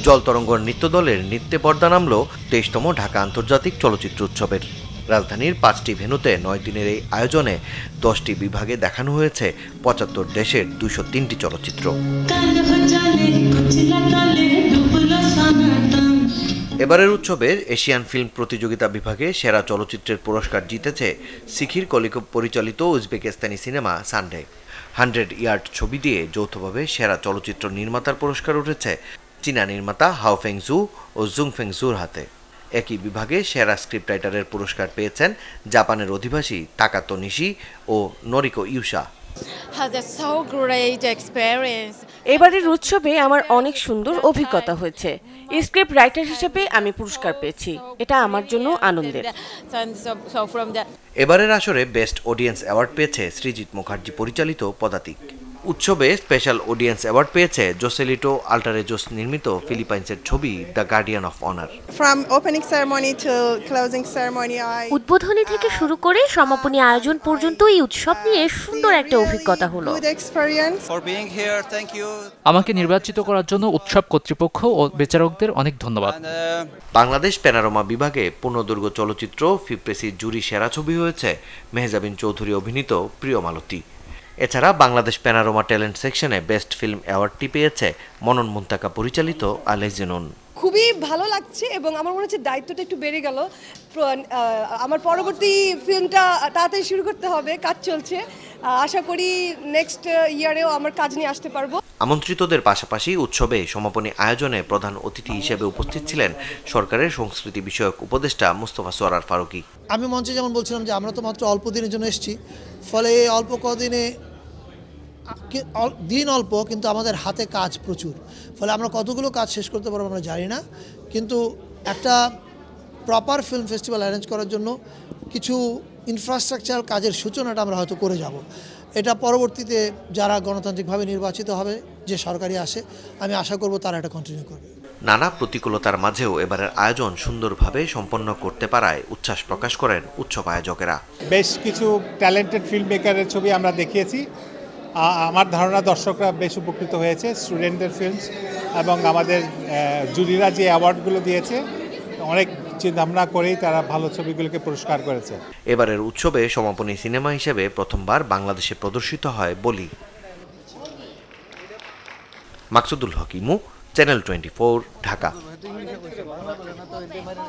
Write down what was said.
জলতরঙ্গ নৃত্য দলের নৃত্যে পর্দা নামল ২৩তম ঢাকা আন্তর্জাতিক চলচ্চিত্র উৎসবের। রাজধানীর ৫টি ভেন্যুতে ৯ দিনের এই আয়োজনে ১০টি বিভাগে দেখানো হয়েছে ৭৫ দেশের ২০৩টি চলচ্চিত্র। এবারের উৎসবের এশিয়ান ফিল্ম প্রতিযোগিতা বিভাগে সেরা চলচ্চিত্রের পুরস্কার জিতেছে সিখির কলিকভ পরিচালিত উজবেকিস্তানি সিনেমা সানডে। 100 ইয়ার্ড ছবি দিয়ে যৌথভাবে সেরা চলচ্চিত্র নির্মাতার পুরস্কার উঠেছে চীনা নির্মাতা হাও ফেংজু ও জুং ফেংজুর হাতে। একই বিভাগে সেরা স্ক্রিপ্ট রাইটারের পুরস্কার পেয়েছেন জাপানের অধিবাসী তাকাতো নিশি ও নরিকো ইউসা। এবারের উৎসবে আমার অনেক সুন্দর অভিজ্ঞতা হয়েছে। স্ক্রিপ্ট রাইটার হিসেবে আমি পুরস্কার পেয়েছি, এটা আমার জন্য আনন্দের। এবারের আসরে বেস্ট অডিয়েন্স অ্যাওয়ার্ড পেয়েছে সৃজিত মুখার্জি পরিচালিত পদাতিক। উৎসবে স্পেশাল অডিয়েন্স অ্যাওয়ার্ড পেয়েছে জোসেলিটো আল্টারেজোস নির্মিত ফিলিপাইন্সের ছবি দ্য গার্ডিয়ান অফ অনার। উদ্বোধনী থেকে শুরু করে সমাপনী আয়োজন পর্যন্ত এই উৎসব নিয়ে সুন্দর একটা অভিজ্ঞতা হলো। আমাকে নির্বাচিত করার জন্য উৎসব কর্তৃপক্ষ ও বিচারকদের অনেক ধন্যবাদ। বাংলাদেশ প্যানোরামা বিভাগে পূর্ণদৈর্ঘ্য চলচ্চিত্র ফিপ্রেসি জুরি সেরা ছবি হয়েছে মেহজাবিন চৌধুরী অভিনীত প্রিয় মালতী। এছাড়া বাংলাদেশ প্যানোরামা ট্যালেন্ট সেকশনে বেস্ট ফিল্ম অ্যাওয়ার্ডটি পেয়েছে মনন মুন্তাকা পরিচালিত আলেজিনুন। খুবই ভালো লাগছে এবং আমার মনে হচ্ছে দায়িত্বটা একটু বেড়ে গেল। আমার পরবর্তী ফিল্মটা তাড়াতাড়ি শুরু করতে হবে, কাজ চলছে। আশা করি নেক্সট ইয়ারেও আমার কাজ নিয়ে আসতে পারবো। আমন্ত্রিতদের পাশাপাশি উৎসবে সমাপনী আয়োজনে প্রধান অতিথি হিসেবে উপস্থিত ছিলেন সরকারের সংস্কৃতি বিষয়ক উপদেষ্টা মুস্তফা সরোয়ার ফারুকী। আমি মঞ্চে যেমন বলছিলাম যে আমরা তো মাত্র অল্প দিনের জন্য এসেছি, ফলে অল্প কদিনে দিন অল্প কিন্তু আমাদের হাতে কাজ প্রচুর, ফলে আমরা কতগুলো কাজ শেষ করতে পারবো আমরা জানি না। কিন্তু একটা প্রপার ফিল্ম ফেস্টিভ্যাল অ্যারেঞ্জ করার জন্য কিছু ইনফ্রাস্ট্রাকচার কাজের সূচনাটা আমরা হয়তো করে যাব। এটা পরবর্তীতে যারা গণতান্ত্রিকভাবে নির্বাচিত হবে, যে সরকারি আসে, আমি আশা করব তারা এটা কন্টিনিউ করবে। নানা প্রতিকূলতার মাঝেও এবারের আয়োজন সুন্দরভাবে সম্পন্ন করতে পারায় উচ্ছ্বাস প্রকাশ করেন উৎসব আয়োজকেরা। বেশ কিছু ট্যালেন্টেড ফিল্ম মেকারের ছবি আমরা দেখিয়েছি। আমার ধারণা দর্শকরা বেশ উপকৃত হয়েছে। স্টুডেন্টদের ফিল্মস এবং আমাদের জুরিরা যে অ্যাওয়ার্ডগুলো দিয়েছে অনেক চিন্তাভাবনা করেই তারা ভালো ছবিগুলোকে পুরস্কার করেছে। এবারের উৎসবে সমাপনী সিনেমা হিসেবে প্রথমবার বাংলাদেশে প্রদর্শিত হয় বলি। মাকসুদুল হক ইমু, চ্যানেল 24, ঢাকা।